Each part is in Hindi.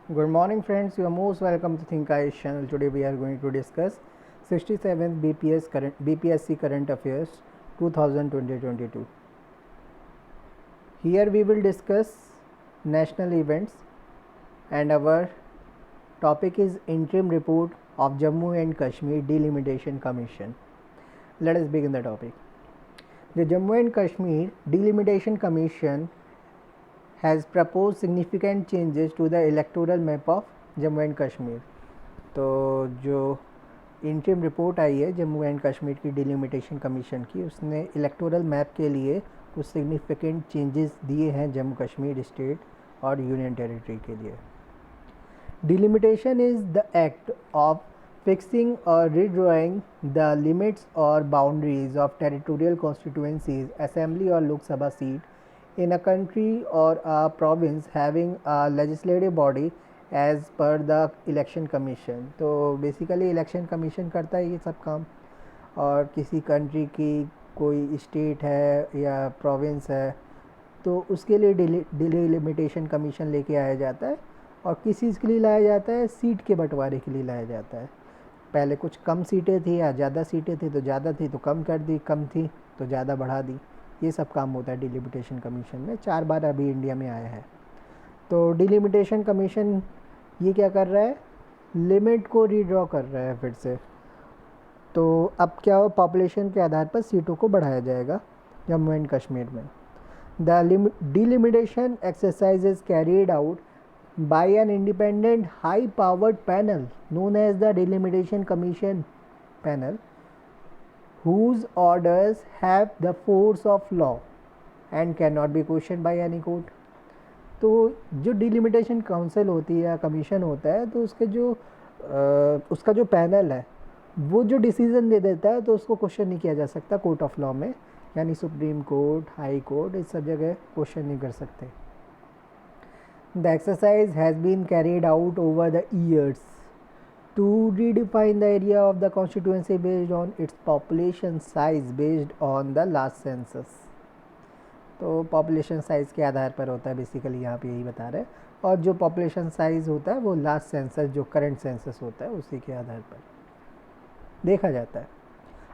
Good morning friends, you are most welcome to Think Eyes channel. Today we are going to discuss 67th BPSC Current Affairs 2020-22. Here we will discuss national events and our topic is interim report of Jammu and Kashmir Delimitation Commission. Let us begin the topic. The Jammu and Kashmir Delimitation Commission has proposed significant changes to the electoral map of Jammu and Kashmir. तो जो इंटरिम रिपोर्ट आई है जम्मू एंड कश्मीर की डिलिमिटेशन कमीशन की, उसने इलेक्टोरल मैप के लिए कुछ सिग्निफिकेंट चेंजेस दिए हैं जम्मू कश्मीर स्टेट और यूनियन टेरिटरी के लिए। Delimitation is the act of fixing और रीड्रॉइंग द लिमिट्स और boundaries of territorial constituencies, assembly और Lok Sabha seat in a country or a province having a legislative body as per the election commission। तो बेसिकली इलेक्शन कमीशन करता है ये सब काम, और किसी कंट्री की कोई स्टेट है या प्रोविंस है तो उसके लिए डिलिमिटेशन कमीशन लेके आया जाता है। और किस चीज़ के लिए लाया जाता है? सीट के बंटवारे के लिए लाया जाता है। पहले कुछ कम सीटें थी या ज़्यादा सीटें थी तो ज़्यादा थी तो कम कर दी, कम थी तो ज़्यादा बढ़ा दी। ये सब काम होता है डिलिमिटेशन कमीशन में। 4 बार अभी इंडिया में आया है। तो डिलिमिटेशन कमीशन ये क्या कर रहा है? लिमिट को रीड्रॉ कर रहा है फिर से। तो अब क्या हो, पॉपुलेशन के आधार पर सीटों को बढ़ाया जाएगा जम्मू एंड कश्मीर में। The delimitation exercise is carried out by an independent high powered panel known as the delimitation commission panel, whose orders have the force of law and cannot be questioned by any court। तो जो डिलिमिटेशन काउंसिल होती है या कमीशन होता है तो उसका जो पैनल है वो जो डिसीज़न दे देता है तो उसको क्वेश्चन नहीं किया जा सकता कोर्ट ऑफ लॉ में, यानी सुप्रीम कोर्ट, हाई कोर्ट, इस सब जगह क्वेश्चन नहीं कर सकते। The exercise has been carried out over the years to redefine the area of the constituency based on its population size based on the last census। तो पॉपुलेशन साइज़ के आधार पर होता है बेसिकली, यहाँ पे यही बता रहे हैं। और जो पॉपुलेशन साइज़ होता है वो लास्ट सेंसस, जो करंट सेंसस होता है उसी के आधार पर देखा जाता है।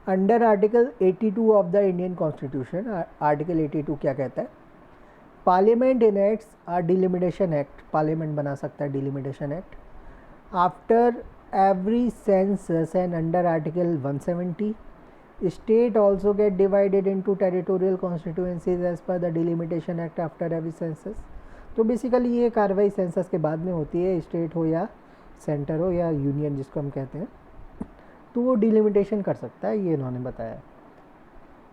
Under article 82 of the Indian constitution, article 82 क्या कहता है? पार्लियामेंट इनेक्ट्स आ डिलिमिटेशन एक्ट, पार्लियामेंट बना सकता है delimitation act after every census, and under article 170 state also get divided into territorial constituencies as per the delimitation act after every census। तो बेसिकली ये कार्रवाई सेंसस के बाद में होती है, स्टेट हो या सेंटर हो या यूनियन जिसको हम कहते हैं, तो वो डिलिमिटेशन कर सकता है, ये इन्होंने बताया।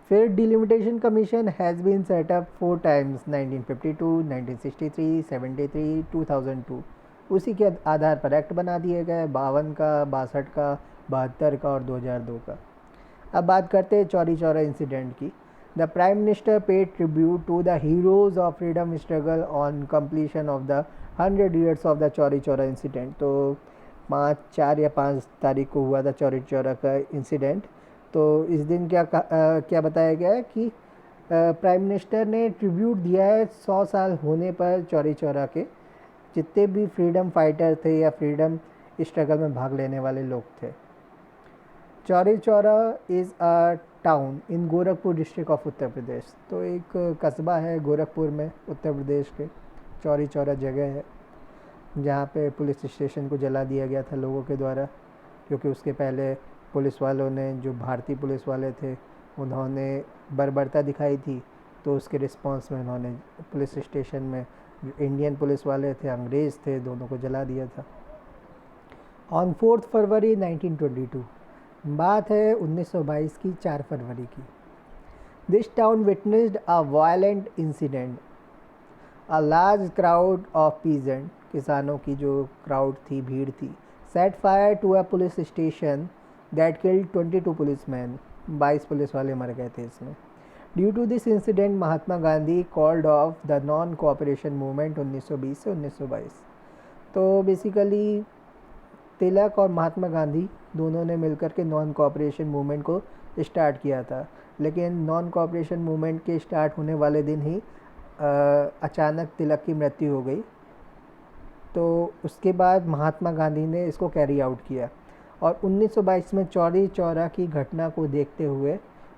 फिर delimitation commission has been set up 4 times, 1952, 1963, 73, 2002। उसी के आधार पर एक्ट बना दिए गए 52 का, 62 का, 72 का और 2002 का। अब बात करते हैं चौरी चौरा इंसिडेंट की। The prime minister paid tribute to the heroes of freedom struggle on completion of the 100 years of the Chauri Chaura incident. तो 4 या 5 तारीख को हुआ था चौरी चौरा का इंसिडेंट। तो इस दिन क्या बताया गया है कि प्राइम मिनिस्टर ने ट्रिब्यूट दिया है 100 साल होने पर चौरी चौरा के जितने भी फ्रीडम फाइटर थे या फ्रीडम स्ट्रगल में भाग लेने वाले लोग थे। Chauri Chaura is a town in Gorakhpur district of Uttar Pradesh. तो एक कस्बा है गोरखपुर में उत्तर प्रदेश के, चौरी चौरा जगह है जहाँ पे पुलिस स्टेशन को जला दिया गया था लोगों के द्वारा, क्योंकि उसके पहले पुलिस वालों ने, जो भारतीय पुलिस वाले थे, उन्होंने बर्बरता दिखाई थी। तो उसके रिस्पॉन्स में उन्होंने पुलिस स्टेशन में जो इंडियन पुलिस वाले थे, अंग्रेज़ थे, दोनों को जला दिया था। ऑन 4 फरवरी 1922, बात है 1922 की, 4 फरवरी की। This town witnessed a violent incident. A large crowd of peasant, किसानों की जो क्राउड थी, भीड़ थी, set fire to a police station that killed 22 policemen. 22 police वाले मर गए थे इसमें। Due to this incident Mahatma Gandhi called off the non cooperation movement 1920 से 1922। तो बेसिकली तिलक और महात्मा गांधी दोनों ने मिलकर के नॉन कोऑपरेशन मूवमेंट को स्टार्ट किया था, लेकिन नॉन कोऑपरेशन मूवमेंट के स्टार्ट होने वाले दिन ही अचानक तिलक की मृत्यु हो गई तो उसके बाद महात्मा गांधी ने इसको कैरी आउट किया और 1922 में चौरी चौरा की घटना को देखते हुए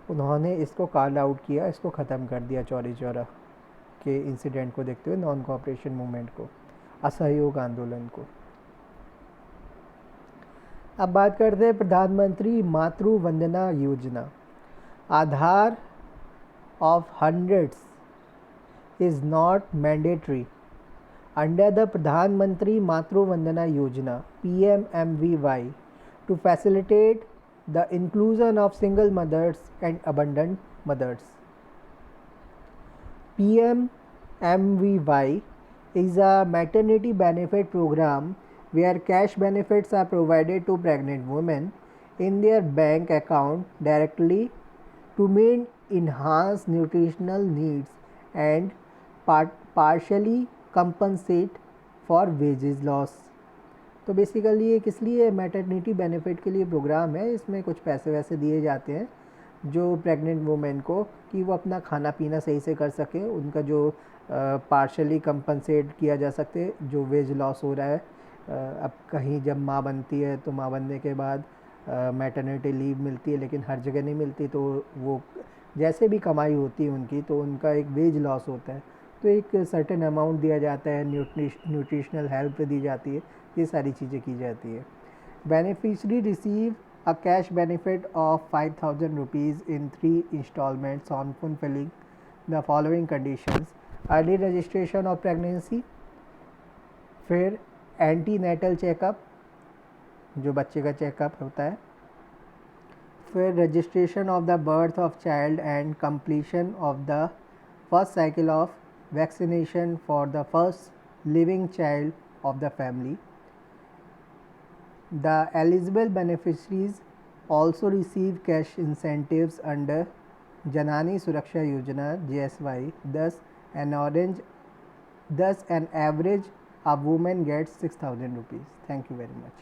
उन्होंने इसको कॉल आउट किया, इसको ख़त्म कर दिया चौरी चौरा के इंसिडेंट को देखते हुए, नॉन कोऑपरेशन मूवमेंट को, असहयोग आंदोलन को। अब बात करते हैं प्रधानमंत्री Matru Vandana Yojana. Aadhaar of hundreds is not mandatory under the Pradhan Mantri Matru Vandana योजना PMMVY to facilitate the inclusion of single mothers and abandoned mothers. PMMVY is a maternity benefit program where cash benefits are provided to pregnant women in their bank account directly to meet enhanced nutritional needs and partially compensate for wages loss. तो बेसिकली ये किस लिए, मैटरनिटी बेनिफिट के लिए प्रोग्राम है। इसमें कुछ पैसे वैसे दिए जाते हैं जो प्रेग्नेंट वुमेन को, कि वो अपना खाना पीना सही से कर सकें, उनका जो पार्शली कंपनसेट किया जा सके जो वेज लॉस हो रहा है। अब कहीं जब माँ बनती है तो माँ बनने के बाद मैटरनिटी लीव मिलती है, लेकिन हर जगह नहीं मिलती, तो वो जैसे भी कमाई होती है उनकी, तो उनका एक वेज लॉस होता है, तो एक सर्टेन अमाउंट दिया जाता है, न्यूट्रिशनल हेल्प दी जाती है, ये सारी चीज़ें की जाती है। Beneficiary receive a cash benefit of 5,000 rupees in 3 installments on fulfilling the following conditions: early registration of pregnancy, फिर एंटी नेटल चेकअप, जो बच्चे का चेकअप होता है, फिर registration of the birth of child and completion of the first cycle of vaccination for the first living child of the family. The eligible beneficiaries also receive cash incentives under Janani Suraksha Yojana JSY. Thus an average a woman gets 6,000 rupees. Thank you very much.